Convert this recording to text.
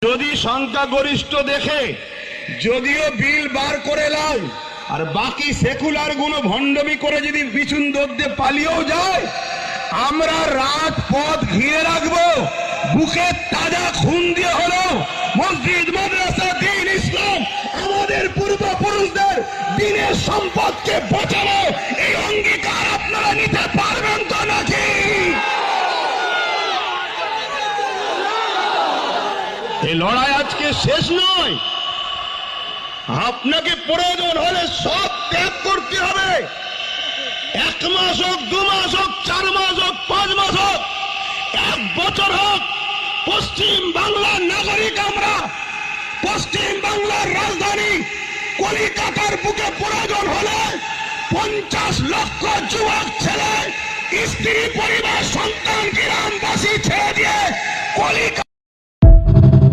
যদি সংখ্যাগরিষ্ঠ দেখে যদিও বিল বার করে লাও, আর বাকি সেকুলার গুলো ভণ্ডমি করে যদি পিছন দৌড়ে পালিয়েও যায়, আমরা রাজপথ ঘিরে রাখবো। বুকে তাজা খুন দিয়ে হলো মসজিদ, মাদ্রাসা, দ্বীন ইসলাম, আমাদের পূর্বপুরুষদের দ্বীনের সম্পদকে বাঁচানো, এই অঙ্গীকার আপনারা নিতে পারবেন তো নাকি? এই লড়াই আজকে শেষ নয়। আপনাকে প্রয়োজন হলে সব ত্যাগ করতে হবে। 1 মাস হোক, 2 মাস হোক, 4 মাস হোক, 5 মাস হোক, 1 বছর হোক, পশ্চিম বাংলার নাগরিক আমরা। পশ্চিম বাংলার রাজধানী কলিকাতার বুকে প্রয়োজন হলে 50 লক্ষ যুবক ছেলে, স্ত্রী, পরিবার, সন্তান, গ্রামবাসী ছেড়ে দিয়ে কলিকাতা